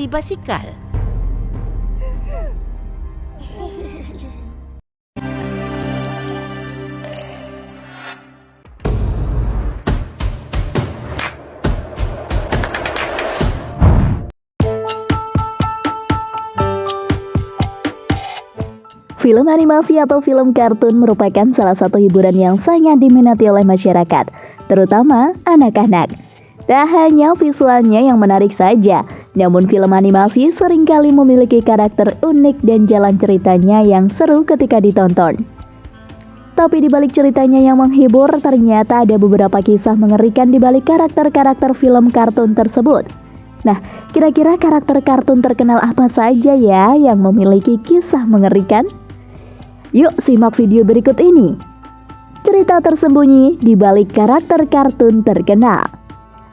basikal. Film animasi atau film kartun merupakan salah satu hiburan yang sangat diminati oleh masyarakat, terutama anak-anak. Tak hanya visualnya yang menarik saja, namun film animasi seringkali memiliki karakter unik dan jalan ceritanya yang seru ketika ditonton. Tapi di balik ceritanya yang menghibur, ternyata ada beberapa kisah mengerikan di balik karakter-karakter film kartun tersebut. Nah, kira-kira karakter kartun terkenal apa saja ya yang memiliki kisah mengerikan? Yuk simak video berikut ini. Cerita tersembunyi di balik karakter kartun terkenal.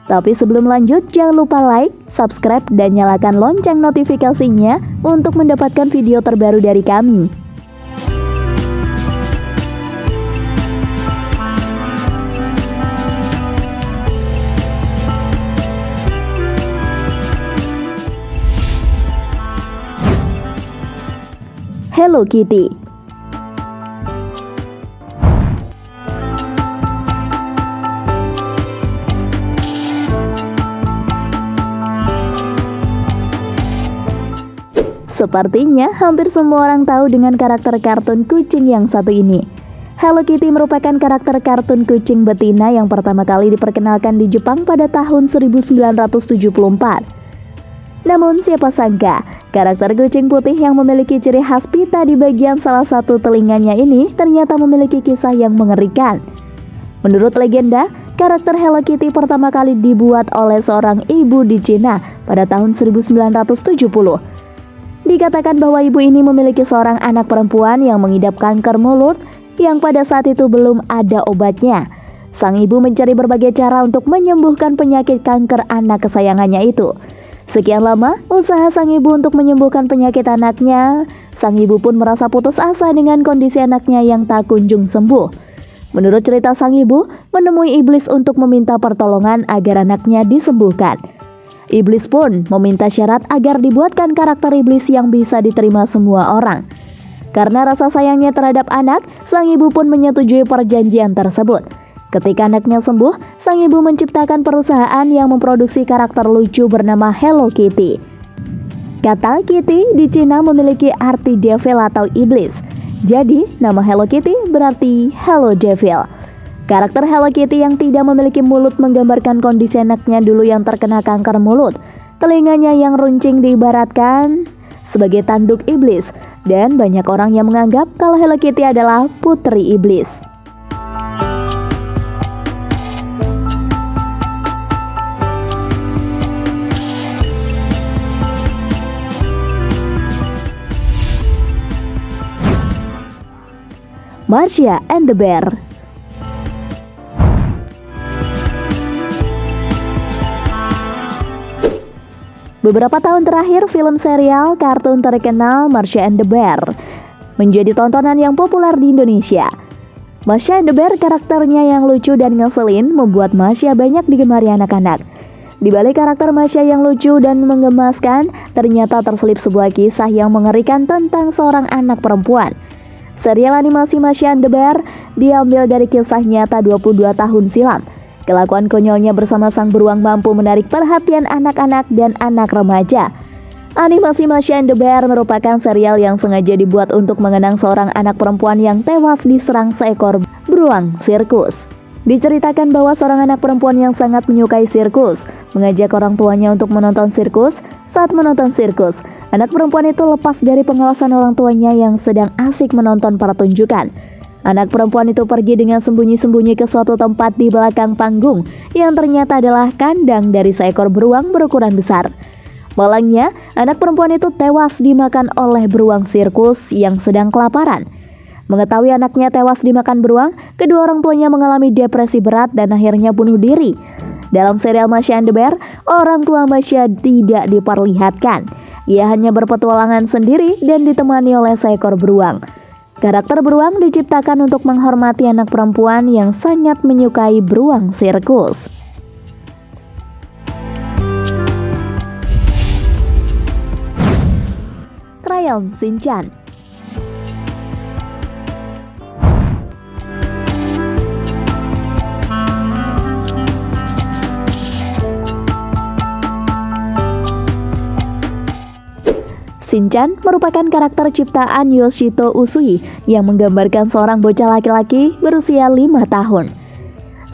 Tapi sebelum lanjut, jangan lupa like, subscribe, dan nyalakan lonceng notifikasinya untuk mendapatkan video terbaru dari kami. Hello Kitty. Sepertinya hampir semua orang tahu dengan karakter kartun kucing yang satu ini. Hello Kitty merupakan karakter kartun kucing betina yang pertama kali diperkenalkan di Jepang pada tahun 1974. Namun siapa sangka, karakter kucing putih yang memiliki ciri khas pita di bagian salah satu telinganya ini ternyata memiliki kisah yang mengerikan. Menurut legenda, karakter Hello Kitty pertama kali dibuat oleh seorang ibu di Cina pada tahun 1970. Dikatakan bahwa ibu ini memiliki seorang anak perempuan yang mengidap kanker mulut yang pada saat itu belum ada obatnya. Sang ibu mencari berbagai cara untuk menyembuhkan penyakit kanker anak kesayangannya itu. Sekian lama usaha sang ibu untuk menyembuhkan penyakit anaknya, sang ibu pun merasa putus asa dengan kondisi anaknya yang tak kunjung sembuh. Menurut cerita, sang ibu menemui iblis untuk meminta pertolongan agar anaknya disembuhkan. Iblis pun meminta syarat agar dibuatkan karakter iblis yang bisa diterima semua orang. Karena rasa sayangnya terhadap anak, sang ibu pun menyetujui perjanjian tersebut. Ketika anaknya sembuh, sang ibu menciptakan perusahaan yang memproduksi karakter lucu bernama Hello Kitty. Kata Kitty di Cina memiliki arti devil atau iblis. Jadi, nama Hello Kitty berarti Hello Devil. Karakter Hello Kitty yang tidak memiliki mulut menggambarkan kondisi anaknya dulu yang terkena kanker mulut. Telinganya yang runcing diibaratkan sebagai tanduk iblis, dan banyak orang yang menganggap kalau Hello Kitty adalah putri iblis. Marsha and the Bear. Beberapa tahun terakhir, film serial kartun terkenal Marsha and the Bear menjadi tontonan yang populer di Indonesia. Marsha and the Bear karakternya yang lucu dan ngeselin membuat Marsha banyak digemari anak-anak. Di balik karakter Marsha yang lucu dan menggemaskan, ternyata terselip sebuah kisah yang mengerikan tentang seorang anak perempuan. Serial animasi Marsha and the Bear diambil dari kisah nyata 22 tahun silam. Kelakuan konyolnya bersama sang beruang mampu menarik perhatian anak-anak dan anak remaja. Animasi Marsha and the Bear merupakan serial yang sengaja dibuat untuk mengenang seorang anak perempuan yang tewas diserang seekor beruang sirkus. Diceritakan bahwa seorang anak perempuan yang sangat menyukai sirkus mengajak orang tuanya untuk menonton sirkus. Saat menonton sirkus, anak perempuan itu lepas dari pengawasan orang tuanya yang sedang asik menonton pertunjukan. Anak perempuan itu pergi dengan sembunyi-sembunyi ke suatu tempat di belakang panggung yang ternyata adalah kandang dari seekor beruang berukuran besar. Malangnya, anak perempuan itu tewas dimakan oleh beruang sirkus yang sedang kelaparan. Mengetahui anaknya tewas dimakan beruang, kedua orang tuanya mengalami depresi berat dan akhirnya bunuh diri. Dalam serial Marsha and the Bear, orang tua Marsha tidak diperlihatkan. Ia hanya berpetualangan sendiri dan ditemani oleh seekor beruang. Karakter beruang diciptakan untuk menghormati anak perempuan yang sangat menyukai beruang sirkus. Crayon Shinchan. Shinchan merupakan karakter ciptaan Yoshito Usui yang menggambarkan seorang bocah laki-laki berusia 5 tahun.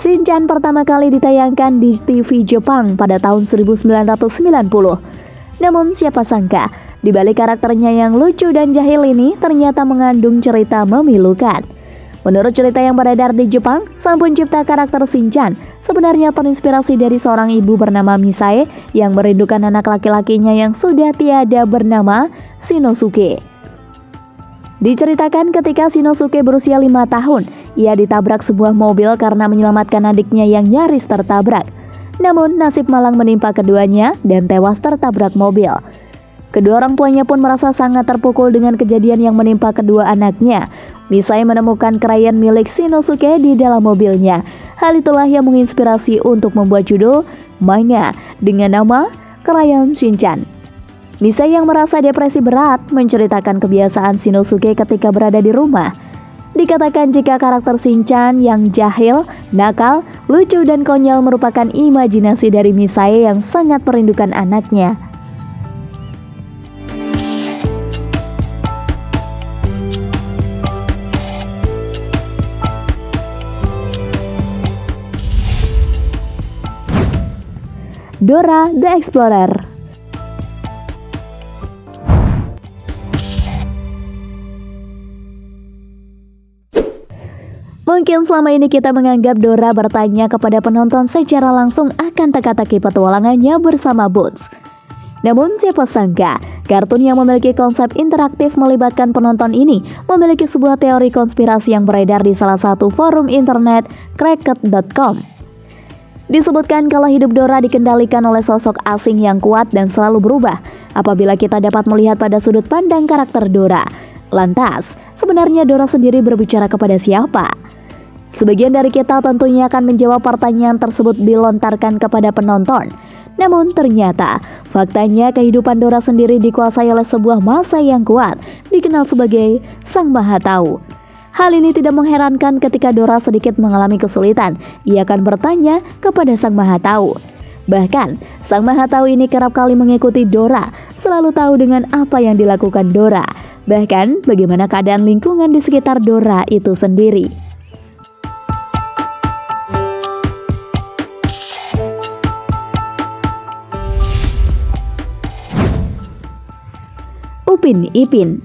Shinchan pertama kali ditayangkan di TV Jepang pada tahun 1990. Namun siapa sangka, di balik karakternya yang lucu dan jahil ini ternyata mengandung cerita memilukan. Menurut cerita yang beredar di Jepang, sang pencipta karakter Shinchan sebenarnya terinspirasi dari seorang ibu bernama Misae yang merindukan anak laki-lakinya yang sudah tiada bernama Shinosuke. Diceritakan ketika Shinosuke berusia 5 tahun, ia ditabrak sebuah mobil karena menyelamatkan adiknya yang nyaris tertabrak. Namun nasib malang menimpa keduanya dan tewas tertabrak mobil. Kedua orang tuanya pun merasa sangat terpukul dengan kejadian yang menimpa kedua anaknya. Misae menemukan krayon milik Shinosuke di dalam mobilnya. Hal itulah yang menginspirasi untuk membuat judul manga dengan nama Crayon Shinchan. Misae yang merasa depresi berat menceritakan kebiasaan Shinosuke ketika berada di rumah. Dikatakan jika karakter Shinchan yang jahil, nakal, lucu dan konyol merupakan imajinasi dari Misae yang sangat merindukan anaknya. Dora the Explorer. Mungkin selama ini kita menganggap Dora bertanya kepada penonton secara langsung akan teka-teki petualangannya bersama Boots. Namun siapa sangka, kartun yang memiliki konsep interaktif melibatkan penonton ini memiliki sebuah teori konspirasi yang beredar di salah satu forum internet Cracked.com. Disebutkan kalau hidup Dora dikendalikan oleh sosok asing yang kuat dan selalu berubah apabila kita dapat melihat pada sudut pandang karakter Dora. Lantas, sebenarnya Dora sendiri berbicara kepada siapa? Sebagian dari kita tentunya akan menjawab pertanyaan tersebut dilontarkan kepada penonton. Namun ternyata, faktanya kehidupan Dora sendiri dikuasai oleh sebuah massa yang kuat, dikenal sebagai Sang Maha Tahu. Hal ini tidak mengherankan ketika Dora sedikit mengalami kesulitan. Ia akan bertanya kepada Sang Maha Tahu. Bahkan, Sang Maha Tahu ini kerap kali mengikuti Dora, selalu tahu dengan apa yang dilakukan Dora. Bahkan, bagaimana keadaan lingkungan di sekitar Dora itu sendiri. Upin Ipin.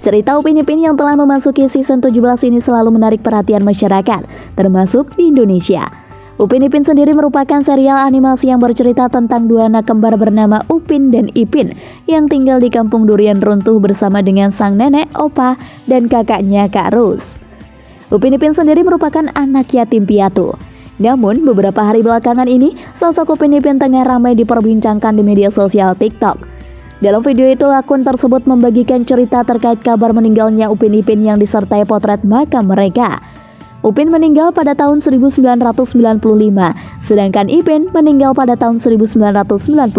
Cerita Upin Ipin yang telah memasuki season 17 ini selalu menarik perhatian masyarakat, termasuk di Indonesia. Upin Ipin sendiri merupakan serial animasi yang bercerita tentang dua anak kembar bernama Upin dan Ipin yang tinggal di kampung durian runtuh bersama dengan sang nenek, opa, dan kakaknya Kak Rus. Upin Ipin sendiri merupakan anak yatim piatu. Namun beberapa hari belakangan ini, sosok Upin Ipin tengah ramai diperbincangkan di media sosial TikTok. Dalam video itu, akun tersebut membagikan cerita terkait kabar meninggalnya Upin Ipin yang disertai potret makam mereka. Upin meninggal pada tahun 1995, sedangkan Ipin meninggal pada tahun 1996.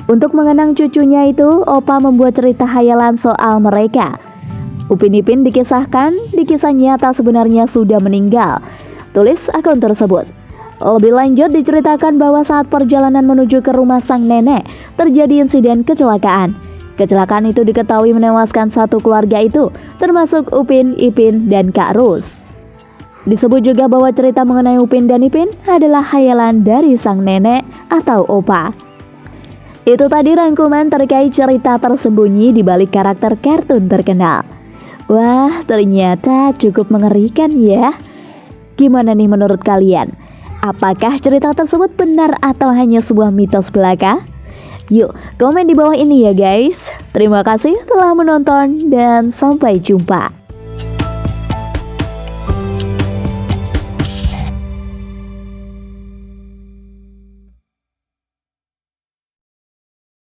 Untuk mengenang cucunya itu, Opa membuat cerita hayalan soal mereka. Upin Ipin dikisahkan di kisah nyata sebenarnya sudah meninggal, tulis akun tersebut. Lebih lanjut diceritakan bahwa saat perjalanan menuju ke rumah sang nenek, terjadi insiden kecelakaan. Kecelakaan itu diketahui menewaskan satu keluarga itu, termasuk Upin, Ipin, dan Kak Rus. Disebut juga bahwa cerita mengenai Upin dan Ipin adalah hayalan dari sang nenek atau opa. Itu tadi rangkuman terkait cerita tersembunyi di balik karakter kartun terkenal. Wah, ternyata cukup mengerikan ya. Gimana nih menurut kalian? Apakah cerita tersebut benar atau hanya sebuah mitos belaka? Yuk, komen di bawah ini ya guys. Terima kasih telah menonton dan sampai jumpa.